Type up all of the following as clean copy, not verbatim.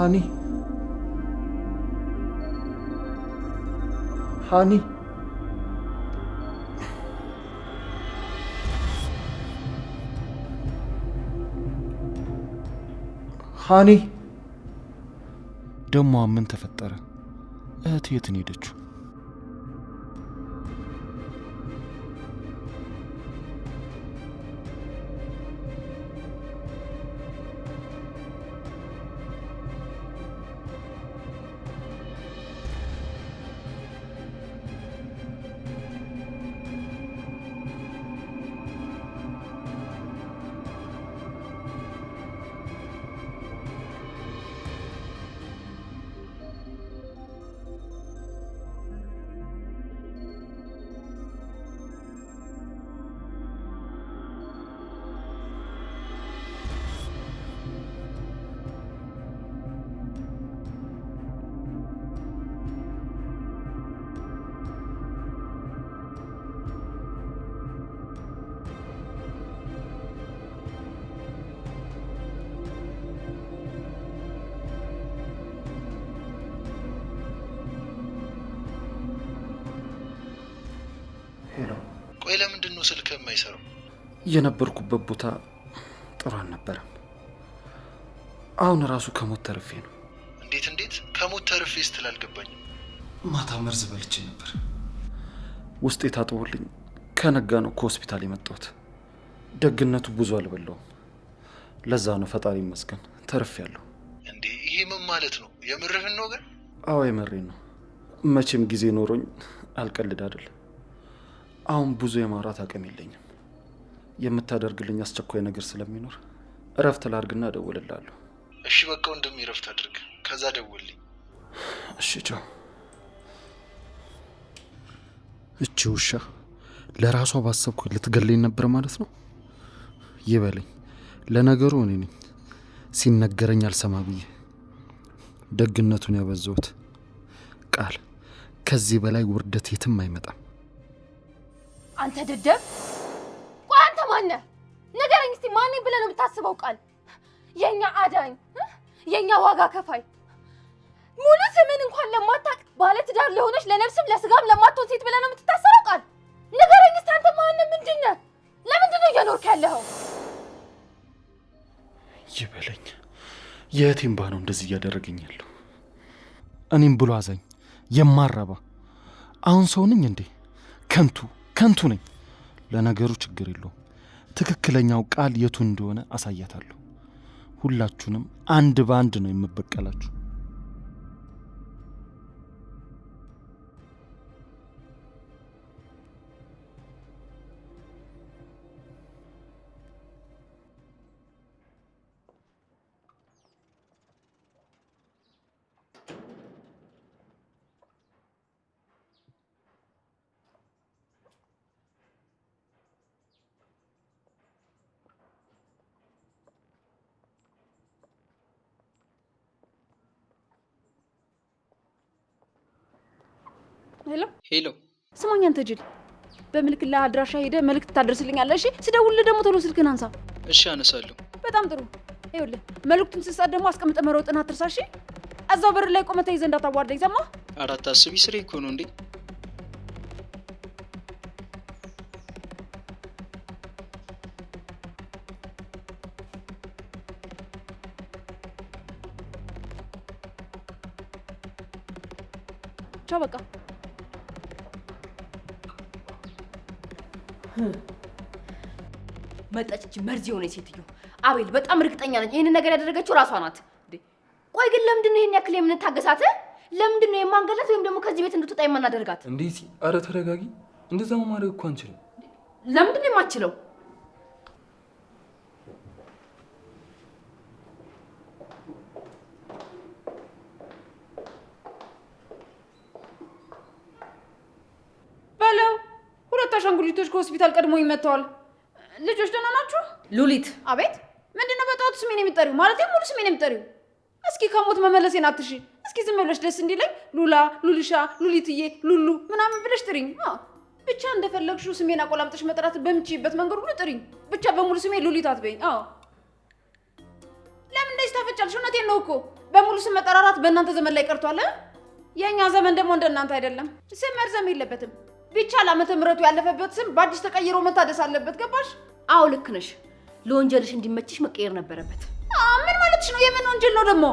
ሃኒ ሃኒ ሃኒ ደሞ ምን ተፈጠረ? እህቴ የት ነው ሄደችው? ቆይ ለምንድን ነው ስልክ የማይሰራው? የነበርኩበት ቦታ ጥሩ አልነበረም። አሁን ራሱ ከሞት ተርፌ ነው። እንዴት ከሞት ተርፌ ስትል አልገባኝም። ማታ መርዝ በልቼ ነበር። ውስጤ ታጥቦልኝ ከነጋ ነው ከሆስፒታል የመጣሁት። ደግነቱ ብዙ አልበላውም። ለዛ ነው ፈጣሪ ይመስገን ተርፌያለሁ። እንዴ ይሄ ምን ማለት ነው? የምርህን ነው ግን? አዎ የምሬን ነው። መቼም ጊዜ ኖሮኝ አልቀልድ አይደል። አሁን ብዙ የማውራት አቅም የለኝም። የምታደርግልኝ አስቸኳይ ነገር ስለሚኖር እረፍት ላድርግና እደውልልሃለሁ። እሺ በቃ ወንድሜ እረፍት አድርግ፣ ከዛ ደውልልኝ። እሺ ቻው። እቺ ውሻ ለራሷ ባሰብኩ ልትገለኝ ነበር ማለት ነው። ይበለኝ። ለነገሩ እኔ ነኝ ሲነገረኝ አልሰማ ብዬ ደግነቱን ያበዛሁት። ቃል ከዚህ በላይ ውርደት የትም አይመጣም። አንተ ደደብ! ቆይ አንተ ማን ነህ? ንገረኝ እስቲ ማን ነኝ ብለህ ነው የምታስበው? ቃል የኛ አዳኝ፣ የኛ ዋጋ ከፋይ፣ ሙሉ ስምን እንኳን ለማታውቅ ባለ ትዳር ለሆነች ለነፍስም ለስጋም ለማትሆን ሴት ብለህ ነው የምትታሰበው? ቃል ንገረኝ እስቲ አንተ ማን ነህ? ምንድን ነህ? ለምንድን ነው እየኖርክ ያለኸው? ይበለኝ። የእህቴም ባ ነው እንደዚህ እያደረገኝ ያለው። እኔም ብሎ አዛኝ የማረባ አሁን ሰው ነኝ እንዴ? ከንቱ ነኝ። ለነገሩ ችግር የለውም። ትክክለኛው ቃል የቱ እንደሆነ አሳያታለሁ። ሁላችሁንም አንድ በአንድ ነው የምበቀላችሁ። ሄሎ ስማኝ አንተ ጅል፣ በምልክላ አድራሻ ሄደ መልእክት ታደርስልኛለህ? እሺ ስደውልልህ ደግሞ ቶሎ ስልክህን አንሳ። እሺ አነሳለሁ። በጣም ጥሩ። ይኸውልህ መልእክቱን ስትሰጥ ደግሞ አስቀምጠህ መሮጥን አትርሳ። እሺ እዛው በር ላይ ቆመህ ተይዘህ እንዳታዋርደኝ ሰማህ? አራት አስቢ ስሬ እኮ ነው እንዴ። ቻው በቃ። መጣች እቺ መርዝ የሆነ ሴትዮ። አቤል በጣም እርግጠኛ ነኝ ይሄንን ነገር ያደረገችው ራሷ ናት። ቆይ ግን ለምንድን ነው ይሄን ያክል የምንታገሳት? ለምንድን ነው የማንገላት ወይም ደግሞ ከዚህ ቤት እንድትወጣ የማናደርጋት? እንዴት? አረ ተረጋጊ። እንደዛ ማድረግ እኮ አንችልም። ለምንድን ነው የማትችለው? በለው ሁለት አሻንጉሊቶች ከሆስፒታል ቀድሞ ይመጣዋል። ልጆች ደህና ናችሁ? ሉሊት። አቤት። ምንድነው በጠዋቱ ስሜን የምትጠሪው? ማለት ሙሉ ስሜን የምትጠሪው? እስኪ ከሞት መመለሴን አትሺ። እስኪ ዝም ብለሽ ደስ እንዲለኝ ሉላ፣ ሉሊሻ፣ ሉሊትዬ፣ ሉሉ ምናምን ብለሽ ጥሪኝ። ብቻ እንደፈለግሽው ስሜን አቆላምጠሽ መጥራት በምችይበት መንገድ ሁሉ ጥሪኝ። ብቻ በሙሉ ስሜ ሉሊት አትበይኝ። ለምን እንደዚህ ታፈጫለሽ? እውነቴን ነው እኮ በሙሉ ስም መጠራራት በእናንተ ዘመን ላይ ቀርቷል። የኛ ዘመን ደግሞ እንደናንተ አይደለም። ስም መርዘም የለበትም። ቢቻል ዓመተ ምህረቱ ያለፈበት ስም በአዲስ ተቀይሮ መታደስ አለበት። ገባሽ? አዎ ልክ ነሽ። ለወንጀልሽ እንዲመችሽ መቀየር ነበረበት። ምን ማለትሽ ነው? የምን ወንጀል ነው ደግሞ?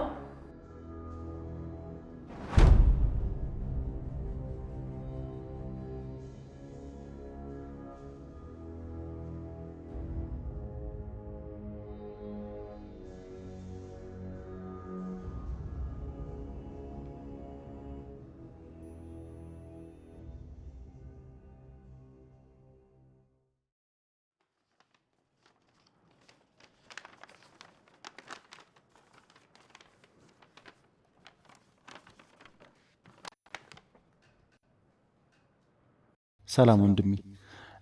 ሰላም ወንድሜ፣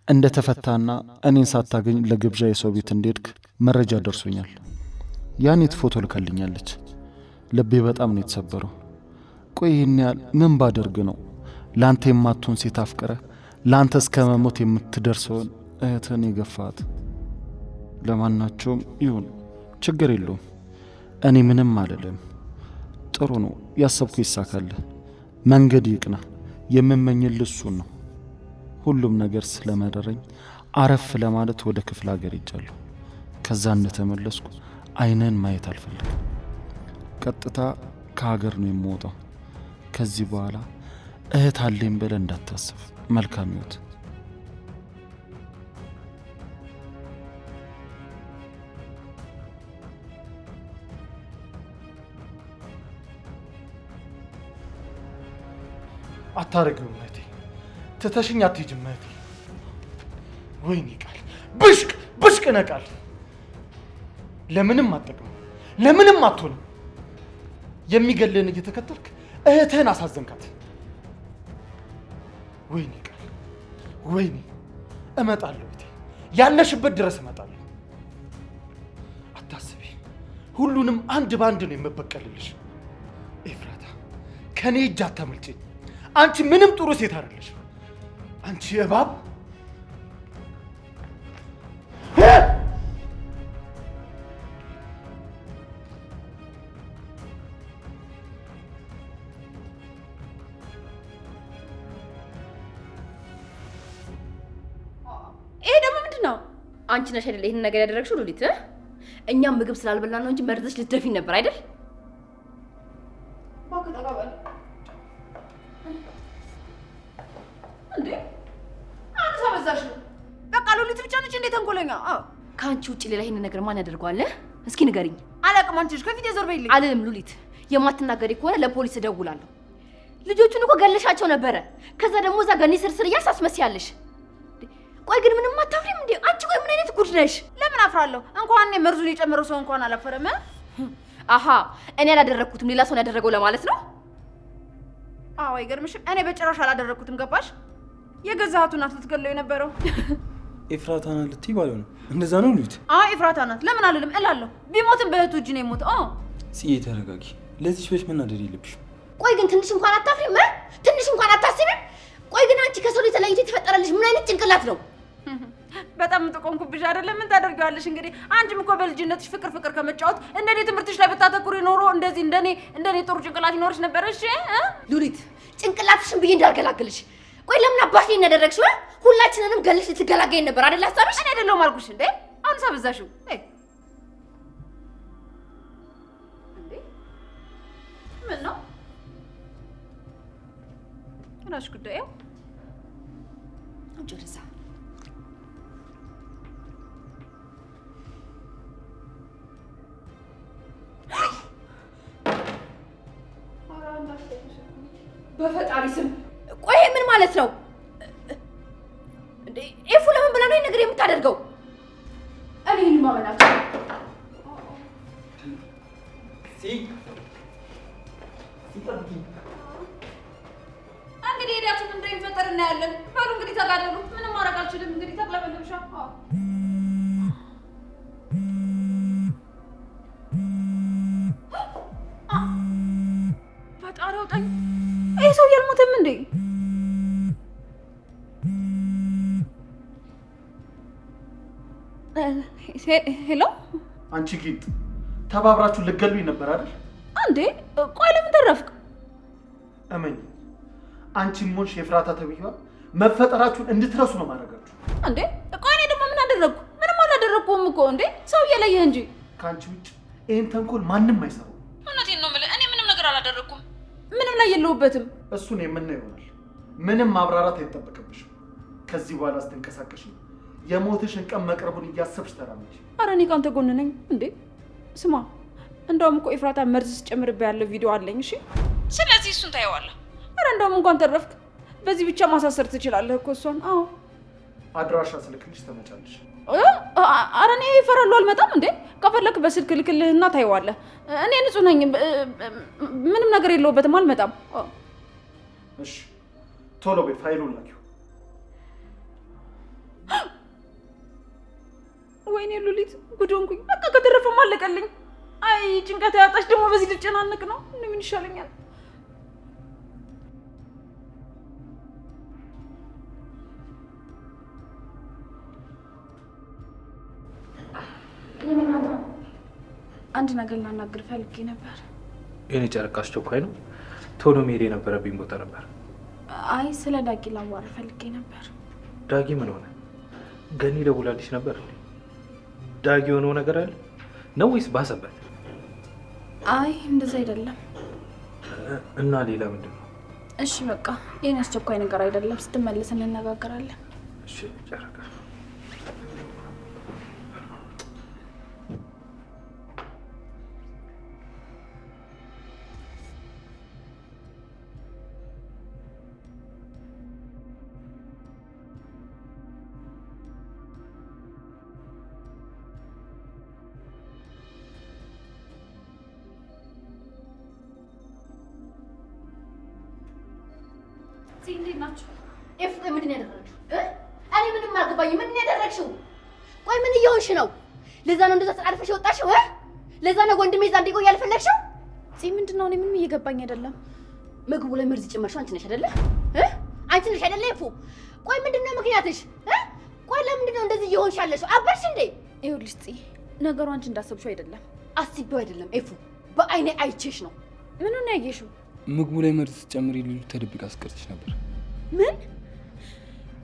እንደ ተፈታና እኔን ሳታገኝ ለግብዣ የሰው ቤት እንደሄድክ መረጃ ደርሶኛል። ያኔት ፎቶ ልካልኛለች። ልቤ በጣም ነው የተሰበረው። ቆይ ይህን ያህል ምን ባደርግ ነው ለአንተ የማትሆን ሴት አፍቅረ ለአንተ እስከ መሞት የምትደርሰውን እህትን የገፋት? ለማናቸውም ይሁን ችግር የለውም። እኔ ምንም አልልም። ጥሩ ነው፣ ያሰብኩ ይሳካል። መንገድ ይቅና። የምመኝልህ እሱን ነው። ሁሉም ነገር ስለመረረኝ አረፍ ለማለት ወደ ክፍለ ሀገር ሄጃለሁ። ከዛ እንደተመለስኩ አይነን ማየት አልፈልግም። ቀጥታ ከሀገር ነው የምወጣው። ከዚህ በኋላ እህት አለኝ ብለህ እንዳታስብ። መልካም ሕይወት። አታረጊውም እህቴ፣ ትተሽኝ አትሄጂም እህቴ። ወይኔ ቃል ብሽቅ ብሽቅ ነቃል። ለምንም አትጠቅም፣ ለምንም አትሆንም። የሚገልን እየተከተልክ እህትህን አሳዘንካት። ወይኔ ቃል ወይኔ። እመጣለሁ እህቴ፣ ያለሽበት ድረስ እመጣለሁ። አታስቢ፣ ሁሉንም አንድ በአንድ ነው የምበቀልልሽ። ኤፍራታ፣ ከኔ እጅ አታመልጭኝ። አንቺ ምንም ጥሩ ሴት አይደለሽ። አንቺ እባብ! ይሄ ደግሞ ምንድን ነው? አንቺ ነሽ አይደል ይሄን ነገር ያደረግሽው ሉሊት? እኛም ምግብ ስላልበላን ነው እንጂ መርዘሽ ልትደፊኝ ነበር አይደል? እንዴ አንተ በዛሽ። በቃ ሉሊት ብቻ ነች እንዴ ተንኮለኛ? ከአንቺ ውጪ ሌላ ይሄን ነገር ማን ያደርገዋል? እስኪ ንገሪኝ። አላቅም። አንቺ ከፊት የዞር በይልኝ። አልልም ሉሊት። የማትናገሪ ከሆነ ለፖሊስ እደውላለሁ። ልጆቹን እኮ ገለሻቸው ነበረ። ከዛ ደግሞ እዛ ገኒ ስርስር እያልሽ አስመስያለሽ። ቆይ ግን ምንም አታፍሪም እንዴ አንቺ? ቆይ ምን አይነት ጉድ ነሽ? ለምን አፍራለሁ? እንኳን እኔ መርዙን የጨመረው ሰው እንኳን አላፈረም። አሃ እኔ አላደረኩትም ሌላ ሰው ያደረገው ለማለት ነው? አዎ አይገርምሽም? እኔ በጭራሽ አላደረኩትም። ገባሽ? የገዛሃቱ ናት ልትገለው የነበረው። ኤፍራታ ናት ልትይ ባለው ነው እንደዛ ነው ሉሊት? አዎ ኤፍራታ ናት። ለምን አልልም እላለሁ። ቢሞትም በእህቱ እጅ ነው የሞተው። ጽዬ ተረጋጊ። ለዚህ ብለሽ መናደድ የለብሽም። ቆይ ግን ትንሽ እንኳን አታፍሪም? ትንሽ እንኳን አታስቢም? ቆይ ግን አንቺ ከሰው ላይ ተለይቶ የተፈጠረልሽ ምን አይነት ጭንቅላት ነው? በጣም ጥቆምኩብሽ አይደለም? ምን ታደርጊዋለሽ እንግዲህ። አንቺም እኮ በልጅነትሽ ፍቅር ከመጫወት እንደኔ ትምህርትሽ ላይ ብታተኩሪ ኖሮ እንደዚህ እንደኔ ጥሩ ጭንቅላት ይኖርሽ ነበር። እሺ ሉሊት፣ ጭንቅላትሽን ብዬ እንዳልገላግልሽ። ቆይ ለምን አባሽ ላይ እናደረግሽ? ሁላችንንም ገልሽ ልትገላገኝ ነበር አይደል ሀሳብሽ? እኔ አይደለሁም አልኩሽ እንዴ? አሁን ሳበዛሽው እንዴ? ምን ነው እራስሽ ጉዳይ። አንቺ ወደዛ በፈጣሪ ስም። ቆይ ምን ማለት ነው እንዴ? ኤፉ ለምን ብላ ነው ነገር የምታደርገው? እኔ ማመናት እንግዲህ ሄዳችሁ ምን እንደሚፈጠር እናያለን። በሉ እንግዲህ ተጋደሉ። ምንም ማድረግ አልችልም። እንግዲህ ተቅለበልብሻ። ፈጣሪ አውጣኝ። ይሄ ሰው አልሞተም እንዴ? ሄሎ፣ አንቺ ጊጥ ተባብራችሁ ልትገሉኝ ነበር አይደል? እንዴ ቆይ ለምን ተረፍክ? እመኝ አንቺም ሆንሽ የፍራታ ተብዬዋ መፈጠራችሁን እንድትረሱ ነው ማድረጋችሁ። እንዴ ቆይ እኔ ደግሞ ምን አደረግኩ? ምንም አላደረግኩም እኮ። እንዴ ሰው እየለየህ እንጂ ከአንቺ ውጭ ይህን ተንኮል ማንም አይሰራው። እውነቴን ነው የምልህ፣ እኔ ምንም ነገር አላደረግኩም። ምንም ላይ የለሁበትም። እሱን የምናየው ይሆናል። ምንም ማብራራት አይጠበቅብሽም። ከዚህ በኋላ ስትንቀሳቀሽ የሞትሽን ቀን መቅረቡን እያሰብሽ ተራመጂ። ኧረ እኔ ካንተ ጎን ነኝ። እንዴ ስማ፣ እንደውም እኮ ኤፍራታ መርዝ ስጨምርብህ ያለው ቪዲዮ አለኝ። እሺ ስለዚህ እሱን ታየዋለህ። ኧረ እንደውም እንኳን ተረፍክ። በዚህ ብቻ ማሳሰር ትችላለህ እኮ እሷን። አዎ አድራሻ ስልክልሽ ተመጫለሽ። ኧረ እኔ እፈራለሁ፣ አልመጣም። እንዴ ከፈለክ በስልክ ልክልህና ታየዋለህ። እኔ ንጹህ ነኝ፣ ምንም ነገር የለውበትም፣ አልመጣም። እሺ ቶሎ በይ፣ ፋይሉን ላኪው። ወይኔ ሉሊት ጉድ ሆንኩኝ። በቃ ከተረፈም አለቀልኝ። አይ ጭንቀት ያጣሽ ደግሞ በዚህ ልጨናነቅ ነው። ምን ይሻለኛል? አንድ ነገር ላናግር ፈልጌ ነበር። የኔ ጨረቃ አስቸኳይ ነው? ቶሎ መሄድ የነበረብኝ ቦታ ነበር። አይ ስለ ዳጊ ላዋራ ፈልጌ ነበር። ዳጊ ምን ሆነ? ገኒ ደውላልሽ ነበር? ዳጊ የሆነው ነገር አለ ነው ወይስ ባሰበት? አይ እንደዛ አይደለም። እና ሌላ ምንድን ነው? እሺ በቃ የኔ አስቸኳይ ነገር አይደለም፣ ስትመለስ እንነጋገራለን። እሺ ጨረቃ እንዴት ናችሁ? ምንድን ነው ያደረግሽው? እኔ ምንም አልገባኝም። ምንድን ነው ያደረግሽው? ቆይ ምን እየሆንሽ ነው? ለዛ ነው እንደዛ ተጣልፈሽ የወጣሽው? ለዛ ነው ወንድሜ እዛ እንዲቆይ ያልፈለግሽው? ምንድን ነው? እኔ ምንም እየገባኝ አይደለም። ምግቡ ላይ መርዝ ጨመርሽው አንቺ ነሽ አይደለ? አንቺ ነሽ አይደለ? ቆይ ምንድን ነው ምክንያትሽ? ቆይ ለምንድን ነው እንደዚህ እየሆንሽ ያለሽው? አበርሽ እንዴ? ይኸውልሽ ነገሩ አንቺ እንዳሰብሽው አይደለም። አስቤው አይደለም በአይኔ አይቼሽ ነው። ምኑን ያየሽው? ምግቡ ላይ መርዝ ስትጨምሪ ሉሊት ተደብቃ አስቀርተሽ ነበር። ምን?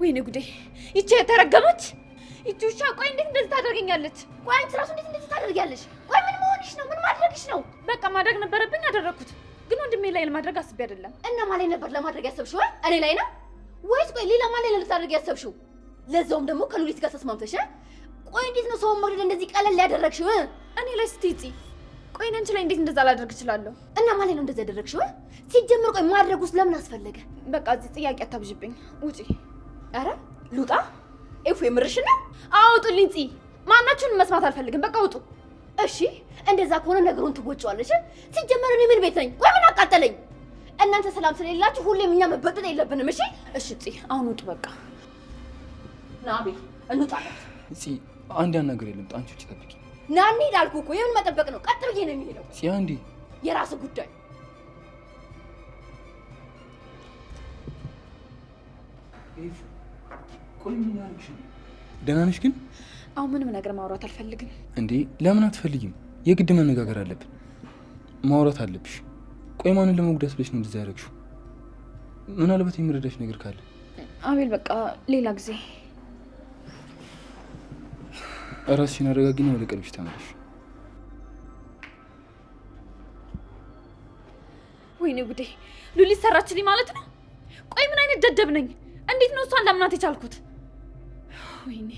ወይኔ ጉዴ! ይቺ የተረገመች ይቺ ውሻ! ቆይ እንዴት እንደዚህ ታደርገኛለች? ቆይ አንቺ ራሱ እንዴት እንደዚህ ታደርጊያለሽ? ቆይ ምን መሆንሽ ነው? ምን ማድረግሽ ነው? በቃ ማድረግ ነበረብኝ፣ አደረኩት። ግን ወንድሜ ላይ ለማድረግ አስቤ አይደለም። እና ማን ላይ ነበር ለማድረግ ያሰብሽው? እኔ ላይ ነው ወይስ ቆይ ሌላ ማን ላይ ልታደርጊ ያሰብሽው? ለዛውም ደግሞ ከሉሊት ጋር ተስማምተሽ? ቆይ እንዴት ነው ሰውን መግደል እንደዚህ ቀለል ያደረግሽው? እኔ ላይ ስትይጪ ቆይ አንቺ ላይ እንዴት እንደዛ ላደርግ እችላለሁ? እና ማን ላይ ነው እንደዛ ያደረግሽው? ሲጀምር ቆይ ማድረግ ውስጥ ለምን አስፈለገ? በቃ እዚህ ጥያቄ አታብዥብኝ፣ ውጪ። አረ ሉጣ የምርሽ ነው? አውጡልኝ። ማናችሁንም መስማት አልፈልግም። በቃ ውጡ። እሺ እንደዛ ከሆነ ነገሩን ትወጪዋለሽ። ሲጀመር እኔ ምን ቤት ነኝ? ቆይ ምን አቃጠለኝ? እናንተ ሰላም ስለሌላችሁ ሁሌም እኛ መበጠጥ የለብንም። እሺ አሁን ውጡ በቃ። ናቤ እንውጣ። አንድ ነገር የለም። አንቺ ውጪ ጠብቂ። ና እንሂድ አልኩህ እኮ። የምን መጠበቅ ነው? ቀጥ ብዬ ነው የሚሄደው። አንዴ የራስህ ጉዳይ። ቆይ ምን ያልኩሽ? ደህና ነሽ ግን? አሁን ምንም ነገር ማውራት አልፈልግም። እንዴ ለምን አትፈልጊም? የግድ መነጋገር አለብን። ማውራት አለብሽ። ቆይ ማንን ለመጉዳት ብለሽ ነው እንደዛ ያደረግሽው? ምናልባት የሚረዳሽ ነገር ካለ አቤል፣ በቃ ሌላ ጊዜ። እራስሽን አረጋጊና ወደ ቀልብሽ ተመለሽ። ወይኔ ጉዴ! ሉሊት ሰራችልኝ ማለት ነው? ቆይ ምን አይነት ደደብ ነኝ? እንዴት ነው እሷን ላምናት የቻልኩት? ወይኔ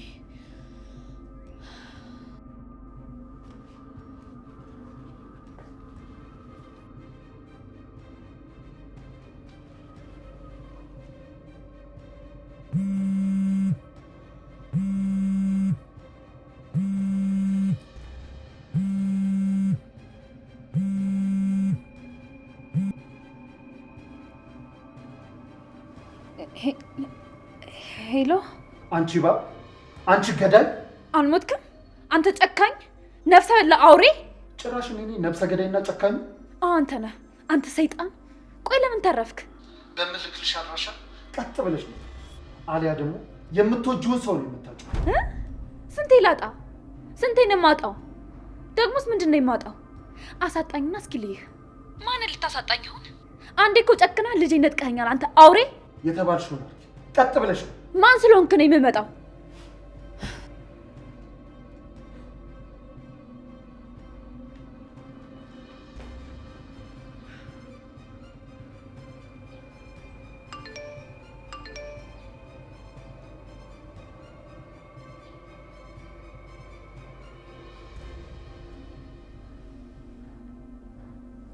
ሄሎ። አንቺ እባብ፣ አንቺ ገዳይ! አልሞትክም አንተ ጨካኝ ነፍሰ በላ አውሬ! ጭራሽ እኔ ነፍሰ ገዳይና ጨካኝ? አንተ ነህ፣ አንተ ሰይጣን! ቆይ ለምን ተረፍክ? በምልክልሽ አድራሻ ቀጥ ብለሽ ነው፣ አሊያ ደግሞ የምትወጂውን ሰው ነው የምታጭው። ስንቴ ላጣ? ስንቴ ነው የማጣው? ደግሞስ ምንድን ነው የማጣው? አሳጣኝና እስኪ ልይህ። ማንን ልታሳጣኝ ይሆን? አንዴ እኮ ጨክና ልጄ ነጥቀኸኛል አንተ አውሬ። የተባልሽው ነው። ቀጥ ብለሽ ማን ስለሆንክ ነው የምመጣው?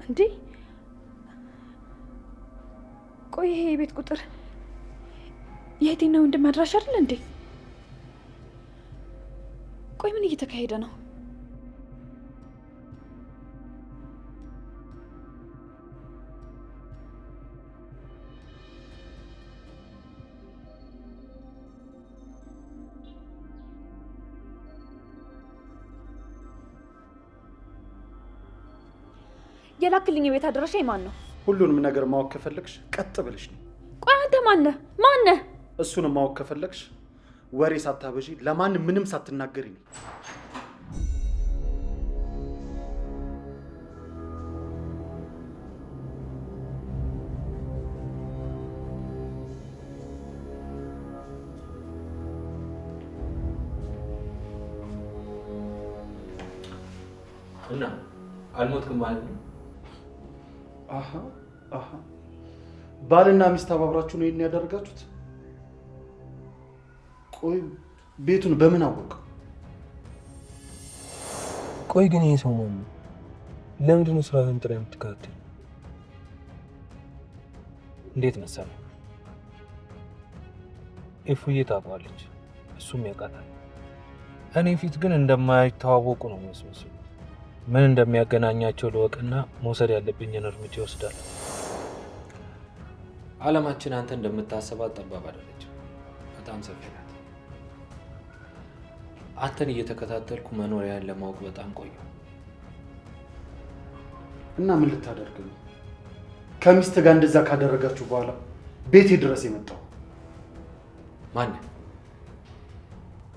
እንዴ ቆይ ይሄ የቤት ቁጥር የእህቴና ወንድም አድራሻ አይደል እንዴ? ቆይ ምን እየተካሄደ ነው? የላክልኝ የቤት አድራሻ የማን ነው? ሁሉንም ነገር ማወቅ ከፈለግሽ ቀጥ ብለሽ ነው። ቆይ አንተ ማነህ? ማነህ? እሱንም ማወቅ ከፈለግሽ ወሬ ሳታበዢ ለማንም ምንም ሳትናገሪ ነው። እና አልሞትክም ማለት ነው? አሃ ባልና ሚስት አባብራችሁ ነው ይሄን ያደረጋችሁት? ቆይ ቤቱን በምን አወቀው? ቆይ ግን ይሄ ሰው ማን ነው? ለምንድን ነው ስራህን ጥራ የምትከታተል? እንዴት መሰለህ እፉዬ ታውቀዋለች፣ እሱም ያውቃታል። እኔ ፊት ግን እንደማይተዋወቁ ነው የሚመስለው። ምን እንደሚያገናኛቸው ልወቅና መውሰድ ያለብኝን እርምጃ ወስዳለሁ። ዓለማችን አንተ እንደምታስባት ጠባብ አይደለች፣ በጣም ሰፊ ናት። አንተን እየተከታተልኩ መኖሪያን ለማወቅ በጣም ቆየሁ። እና ምን ልታደርግ ነው? ከሚስት ጋር እንደዛ ካደረጋችሁ በኋላ ቤቴ ድረስ የመጣው ማን?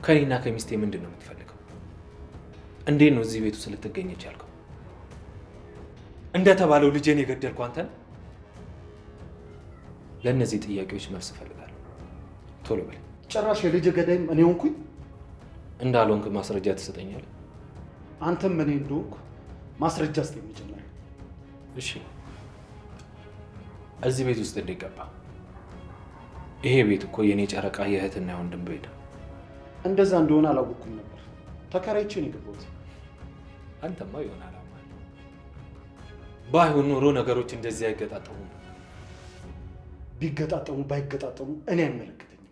ከኔና ከሚስቴ ምንድን ነው የምትፈልገው? እንዴት ነው እዚህ ቤት ውስጥ ልትገኝ የቻልከው? እንደተባለው ልጄን የገደልኩ አንተ ነህ? ለእነዚህ ጥያቄዎች መልስ እፈልጋለሁ። ቶሎ በል። ጭራሽ የልጅ ገዳይም እኔ ሆንኩኝ? እንዳልሆንክ ማስረጃ ትሰጠኛለህ? አንተም እኔ እንደሆንኩ ማስረጃ ስለሚጀምር። እሺ፣ እዚህ ቤት ውስጥ እንዴት ገባ? ይሄ ቤት እኮ የኔ ጨረቃ የእህትና የወንድም ቤት። እንደዛ እንደሆነ አላወኩም ነበር። ተከራይቼ ነው የገባሁት። አንተማ የሆነ አላማ አለ። ባይሆን ኖሮ ነገሮች እንደዚህ አይገጣጠሙም። ቢገጣጠሙ ባይገጣጠሙ እኔ አይመለከተኝም።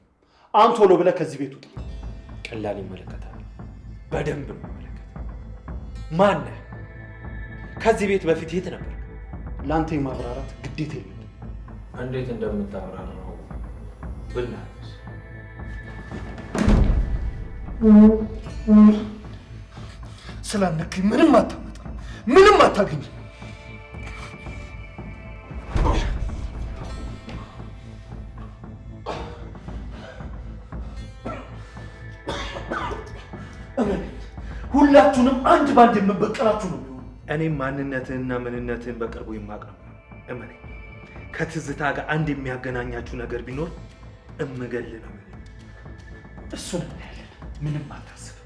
አሁን ቶሎ ብለህ ከዚህ ቤት ውጣ። ቀላል ይመለከታል። በደንብ ነው ይመለከታል። ማነህ? ከዚህ ቤት በፊት የት ነበር? ለአንተ የማብራራት ግዴታ የለም። እንዴት እንደምታብራራ ነው ብናስ ስላነክኝ ምንም አታመጣም፣ ምንም አታገኝም። ሁላችሁንም አንድ ባንድ የምበቀላችሁ ነው የሚሆነው። እኔም ማንነትህንና ምንነትህን በቅርቡ የማውቅ ነው። እመነኝ፣ ከትዝታ ጋር አንድ የሚያገናኛችሁ ነገር ቢኖር እምገልህ ነው። እሱን እናያለን። ምንም አታስብ።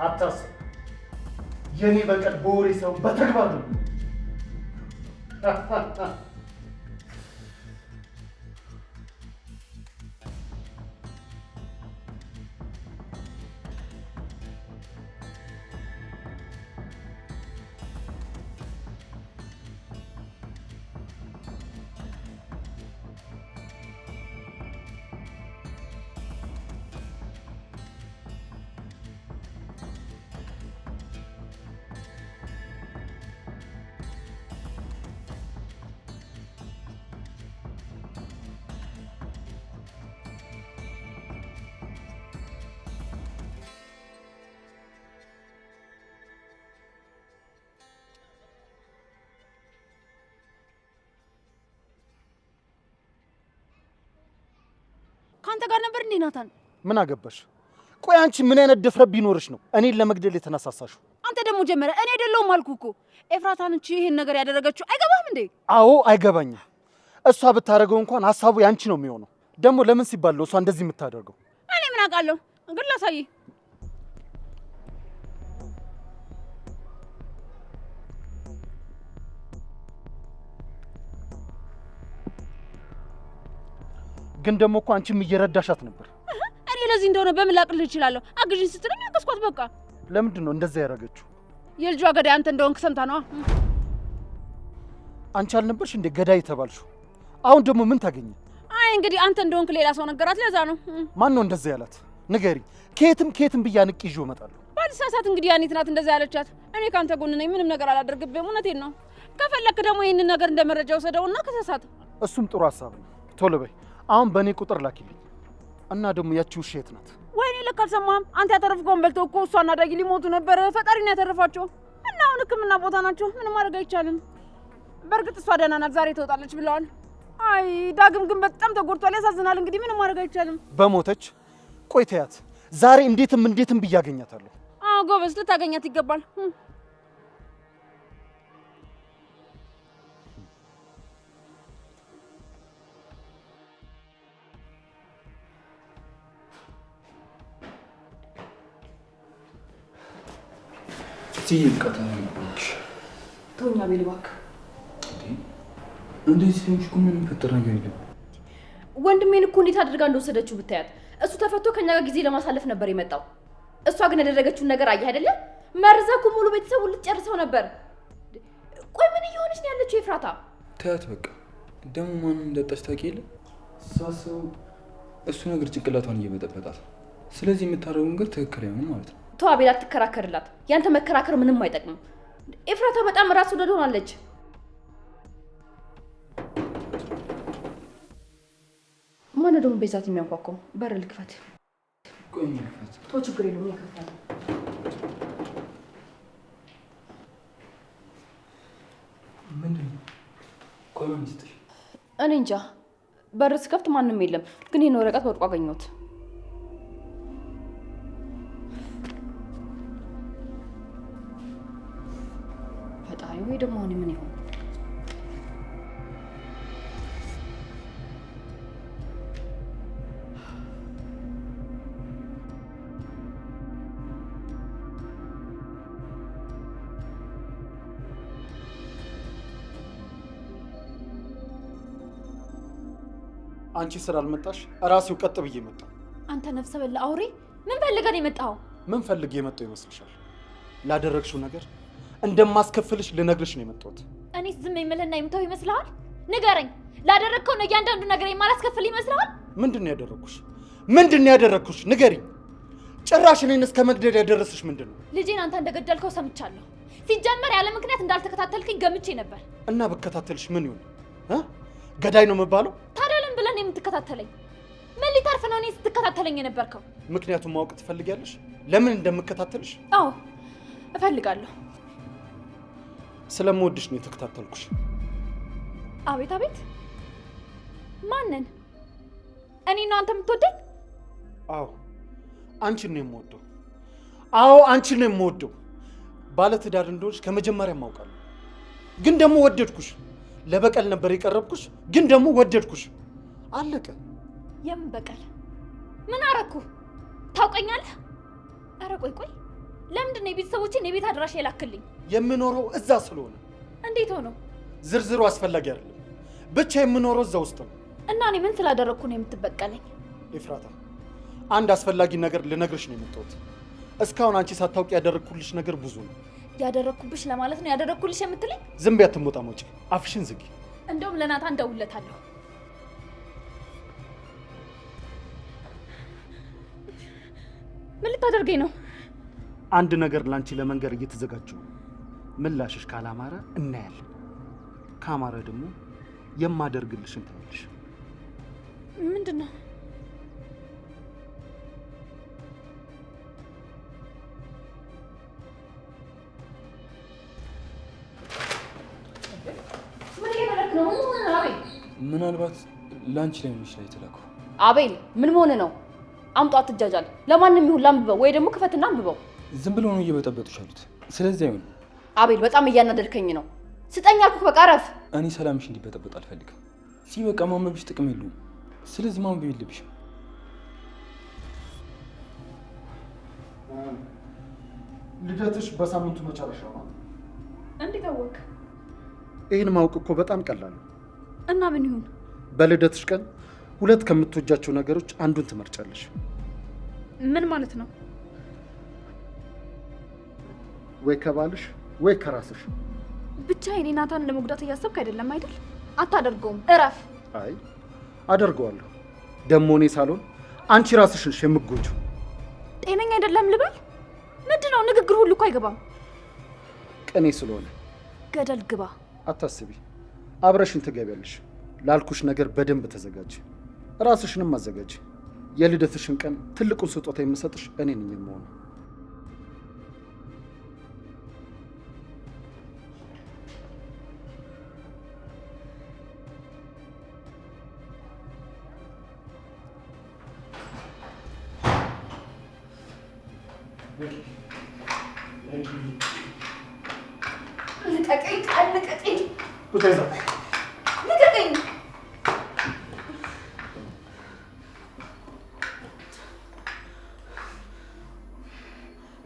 አታስብ። የኔ በቀል በወሬ ሰው በተግባር ነው። ካንተ ጋር ነበር እንዴ ናታን? ምን አገባሽ? ቆይ አንቺ ምን አይነት ድፍረት ቢኖርሽ ነው እኔን ለመግደል የተነሳሳሽው? አንተ ደግሞ ጀመረ። እኔ አይደለሁም አልኩህ እኮ። ኤፍራታን እንቺ ይሄን ነገር ያደረገችው አይገባም እንዴ? አዎ አይገባኝም። እሷ ብታደርገው እንኳን ሀሳቡ ያንቺ ነው የሚሆነው። ደግሞ ለምን ሲባል ነው እሷ እንደዚህ የምታደርገው? እኔ ምን አውቃለሁ? ግን ላሳይ። ግን ደግሞ እኮ አንቺም እየረዳሻት ነበር። እኔ ለዚህ እንደሆነ በምን ላቅልህ እችላለሁ? አግዥኝ ስትለኝ አገዝኳት በቃ። ለምንድን ነው እንደዛ ያደረገችው? የልጇ ገዳይ አንተ እንደሆንክ ሰምታ ነዋ። አንቺ አልነበርሽ እንዴ ገዳይ የተባልሽው? አሁን ደግሞ ምን ታገኘ? አይ እንግዲህ አንተ እንደሆንክ ሌላ ሰው ነገራት፣ ለዛ ነው። ማን ነው እንደዛ ያላት? ንገሪ። ከየትም ብያ ንቅ ይዤው እመጣለሁ። ባልሳሳት እንግዲህ ያኔት ናት እንደዛ ያለቻት። እኔ ካንተ ጎን ነኝ፣ ምንም ነገር አላደርግብህም። እውነቴን ነው። ከፈለክ ደግሞ ይህንን ነገር እንደ መረጃ ወሰደውና ከሳሳት። እሱም ጥሩ ሀሳብ ነው። ቶሎ በይ አሁን በእኔ ቁጥር ላኪልኝ። እና ደግሞ ያቺ ውሻ የት ናት? ወይኔ ልክ አልሰማህም። አንተ ያተረፍከውን በልተው እኮ እሷና ዳጊ ሊሞቱ ነበር። ፈጣሪ ነው ያተረፋቸው። እና አሁን ሕክምና ቦታ ናቸው። ምንም ማድረግ አይቻልም። በእርግጥ እሷ ደህና ናት፣ ዛሬ ትወጣለች ብለዋል። አይ ዳግም ግን በጣም ተጎድቷል። ያሳዝናል። እንግዲህ ምንም ማድረግ አይቻልም። በሞተች ቆይ ተያት። ዛሬ እንዴትም ብዬ አገኛታለሁ። አዎ ጎበዝ፣ ልታገኛት ይገባል። ተውኛ ቤል እባክህ። እንደዚህ ሲሆንሽ እኮ ምንም የሚፈጠር ነገር የለም። ወንድሜን እኮ እንዴት አድርጋ እንደወሰደችው ብታያት። እሱ ተፈቶ ከኛ ጋር ጊዜ ለማሳለፍ ነበር የመጣው። እሷ ግን ያደረገችውን ነገር አየህ አይደለ? መርዛ እኮ ሙሉ ቤተሰቡን ልትጨርሰው ነበር። ቆይ ምን እየሆነች ነው ያለችው ኤፍራታ? ተያት በቃ። ደግሞ ማንም እንዳጣች ታውቂ የለ? ሳስበው እሱ ነገር ጭንቅላቷን እየበጠበጣት። ስለዚህ የምታደርገው ነገር ትክክል አይሆንም ማለት ነው። ተው አቤል፣ አትከራከርላት። ያንተ መከራከር ምንም አይጠቅምም። ኤፍራታ በጣም ራስ ወዳድ ሆናለች። ማነው ደግሞ ቤዛት የሚያንኳኳው? በር ልክፈት። ቆይ ልክፈት። ተው ችግር የለውም ያከፍታል። ምንድን ነው? ቆይ ምን ይስጥሽ? እኔ እንጃ። በር ስከፍት ማንም የለም፣ ግን ይህን ወረቀት ወድቆ አገኘሁት። ፈጣሪ ወይ ደግሞ አሁን ምን ይሆን? አንቺ ስላልመጣሽ ራሴው ቀጥ ብዬ መጣሁ። አንተ ነፍሰ በላ አውሬ፣ ምን ፈልገህ ነው የመጣኸው? ምን ፈልጌ የመጣሁ ይመስልሻል? ላደረግሽው ነገር እንደማስከፍልሽ ልነግርሽ ነው የመጣሁት። እኔስ ዝም የምልህና የምተው ይመስልሃል? ንገረኝ። ላደረግከው ነው እያንዳንዱ ነገር የማላስከፍል ይመስልሃል? ምንድን ነው ያደረግኩሽ? ንገሪኝ። ጭራሽ እኔን እስከ መግደል ያደረስሽ ምንድን ነው? ልጄን አንተ እንደገደልከው ሰምቻለሁ። ሲጀመር ያለ ምክንያት እንዳልተከታተልከኝ ገምቼ ነበር። እና ብከታተልሽ ምን ይሆን? ገዳይ ነው የምባለው? ታዲያ ለምን ብለህ ነው የምትከታተለኝ? ምን ሊታርፍ ነው እኔ ስትከታተለኝ የነበርከው? ምክንያቱም ማወቅ ትፈልጊያለሽ ለምን እንደምከታተልሽ? አዎ እፈልጋለሁ። ስለምወድሽ ነው የተከታተልኩሽ። አቤት አቤት! ማንን? እኔ ነው አንተ የምትወደኝ? አዎ አንቺን ነው የምወደው። አዎ አንቺን ነው የምወደው። ባለትዳር እንደሆንሽ ከመጀመሪያም አውቃለሁ። ግን ደግሞ ወደድኩሽ። ለበቀል ነበር የቀረብኩሽ፣ ግን ደግሞ ወደድኩሽ። አለቀ። የምን በቀል? ምን አረኩ? ታውቀኛለህ? አረ ቆይ፣ ለምንድን ነው የቤተሰቦችን የቤት አድራሻ የላክልኝ? የምኖረው እዛ ስለሆነ። እንዴት ሆኖ? ዝርዝሩ አስፈላጊ አይደለም። ብቻ የምኖረው እዛ ውስጥ ነው። እና እኔ ምን ስላደረግኩ ነው የምትበቀለኝ? ኤፍራታ፣ አንድ አስፈላጊ ነገር ልነግርሽ ነው የመጣሁት። እስካሁን አንቺ ሳታውቂ ያደረግኩልሽ ነገር ብዙ ነው። ያደረግኩብሽ ለማለት ነው ያደረግኩልሽ የምትለኝ? ዝም በይ፣ አትሞጣሞጪ። አፍሽን ዝጊ። እንደውም ለናታን እደውልለታለሁ። ምን ልታደርገኝ ነው? አንድ ነገር ላንቺ ለመንገር እየተዘጋጀው። ምላሽሽ ካላማረ እናያለን። ካማረ ደግሞ የማደርግልሽን ታያለሽ። ምንድን ነው? ምናልባት ላንቺ ላይ ነው የተላከው። አቤል ምን መሆን ነው? አምጧ አትጃጃል። ለማንም ይሁን ላንብበው ወይ ደግሞ ክፈትና አንብበው። ዝም ብለው ነው እየበጠበጡሽ ያሉት። ስለዚህ አይሆን። አቤል በጣም እያናደድከኝ ነው። ስጠኝ አልኩህ። በቃ ረፍ። እኔ ሰላምሽ እንዲበጠበጥ አልፈልግም። ሲበቃ ማንበብሽ ጥቅም የለውም። ስለዚህ ማንበብ የለብሽም። ልደትሽ በሳምንቱ መጨረሻ ነው። እንዴት አወቅ? ይህን ማወቅ እኮ በጣም ቀላል ነው። እና ምን ይሁን? በልደትሽ ቀን 2 ከምትወጃቸው ነገሮች አንዱን ትመርጫለሽ። ምን ማለት ነው? ወይ ከባልሽ ወይ ከራስሽ። ብቻ የኔ ናታን ለመጉዳት እያሰብክ አይደለም አይደል? አታደርገውም። እረፍ። አይ አደርገዋለሁ። ደግሞ እኔ ሳልሆን አንቺ ራስሽ ነሽ የምትጎጂው። ጤነኛ አይደለም ልበል? ምንድነው? ንግግር ሁሉ እኮ አይገባም። ቅኔ ስለሆነ ገደል ግባ። አታስቢ፣ አብረሽን ትገቢያለሽ። ላልኩሽ ነገር በደንብ ተዘጋጂ፣ ራስሽንም አዘጋጂ። የልደትሽን ቀን ትልቁን ስጦታ የምሰጥሽ እኔ ነኝ የምሆነው። ልቀቀኝ! ልቀቀኝ! ቡታይዛ ልቀቀኝ!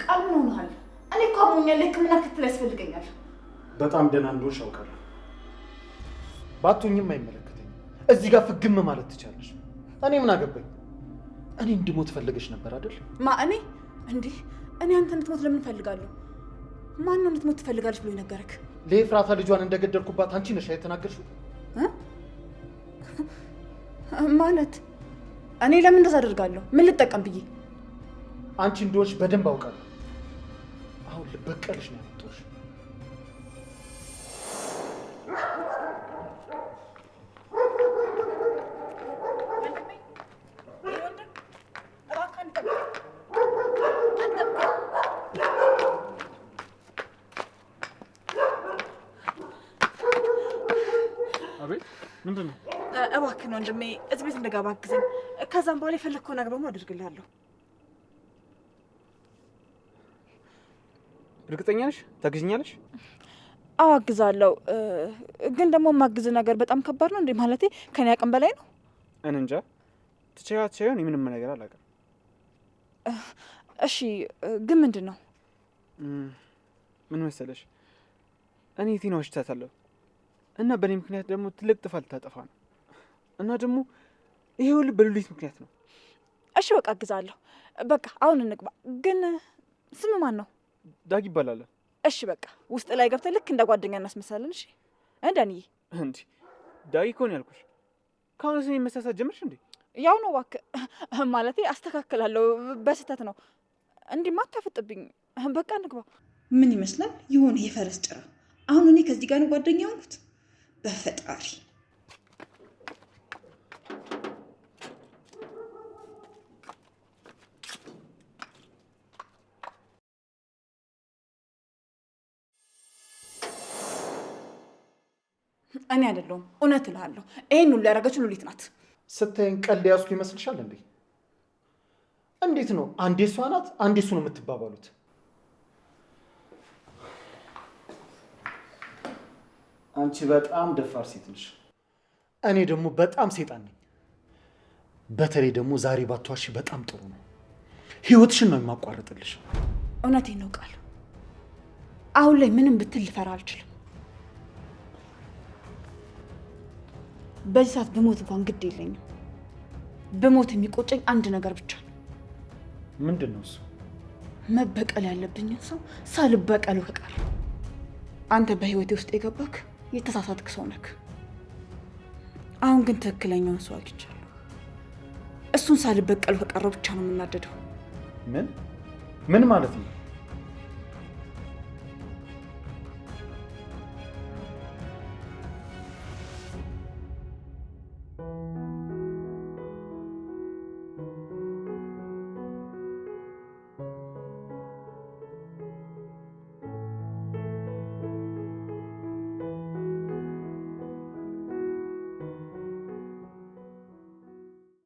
ቃል ምን ሆነሃል? እኔ እኮ አሞኛል። ሕክምና ክትትል ያስፈልገኛል። በጣም ደህና እንደሆንሽ አውቃለሁ። ባትሆኝም አይመለከተኝም። እዚህ ጋር ፍግም ማለት ትቻለሽ። እኔ ምን አገባኝ? እኔ እንድሞት ፈልገሽ ነበር አይደል? እኔ እንዲህ እኔ አንተ እንድትሞት ለምን እፈልጋለሁ? ማን ነው እንድትሞት ትፈልጋለች ብሎ ነገረክ? ለኤፍራታ ልጇን እንደገደልኩባት አንቺ ነሽ የተናገርሽው? ማለት እኔ ለምን እንደዛ አደርጋለሁ? ምን ልጠቀም ብዬ? አንቺ እንደሆንሽ በደንብ አውቃለሁ። አሁን ልበቀልሽ ነው ያመጣሁሽ። ምንድን ነው? እባክህን ወንድሜ እዚህ ቤት እንደገባ አግዘኝ። ከዛም በኋላ የፈለግከው ነገር በሙሉ አድርግልሃለሁ። እርግጠኛ ነሽ? ታግዥኛለሽ? አዎ አግዛለሁ። ግን ደግሞ የማግዝ ነገር በጣም ከባድ ነው እንዴ? ማለቴ ከኔ አቅም በላይ ነው። እኔ እንጃ። ትችያት ምንም ነገር አላውቅም። እሺ ግን ምንድን ነው? ምን መሰለሽ፣ እኔ ቲና ዋሽቻታለሁ እና በእኔ ምክንያት ደግሞ ትልቅ ጥፋት ልታጠፋ ነው። እና ደግሞ ይሄ ሁሉ በሉሊት ምክንያት ነው። እሺ በቃ አግዛለሁ። በቃ አሁን እንግባ። ግን ስም ማን ነው? ዳጊ ይባላል። እሺ በቃ ውስጥ ላይ ገብተን ልክ እንደ ጓደኛ እናስመሳለን። እሺ ዳንዬ። እንዴ ዳጊ እኮ ነው ያልኩሽ። ከአሁን ስኔ መሳሳት ጀመርሽ እንዴ? ያው ነው እባክህ። ማለቴ አስተካክላለሁ፣ በስህተት ነው። እንዲህ ማታፈጥብኝ። በቃ እንግባ። ምን ይመስላል? የሆነ የፈረስ ጭራ። አሁን እኔ ከዚህ ጋር ነው ጓደኛ ሆንኩት። በፈጣሪ እኔ አይደለሁም። እውነት እልሃለሁ። ይሄን ሁሉ ያደረገችው ሉሊት ናት። ስታይን ቀልድ ያዝኩ ይመስልሻል እንዴ? እንዴት ነው አንዴ እሷ ናት አንዴ እሱ ነው የምትባባሉት? አንቺ በጣም ደፋር ሴት ነሽ። እኔ ደግሞ በጣም ሴጣን ነኝ። በተለይ ደግሞ ዛሬ ባትዋሺ በጣም ጥሩ ነው። ህይወትሽን ነው የማቋረጥልሽ። እውነቴን ነው ቃል። አሁን ላይ ምንም ብትል ልፈራ አልችልም። በዚህ ሰዓት ብሞት እንኳን ግድ የለኝም። ብሞት የሚቆጨኝ አንድ ነገር ብቻ ነው። ምንድን ነው እሱ? መበቀል ያለብኝን ሰው ሳልበቀለው ከቀረ። አንተ በህይወቴ ውስጥ የገባክ የተሳሳትክ ሰው ነክ። አሁን ግን ትክክለኛውን ሰው አግኝቻለሁ። እሱን ሳልበቀለው ከቀረው ብቻ ነው የምናደደው። ምን ማለት ነው?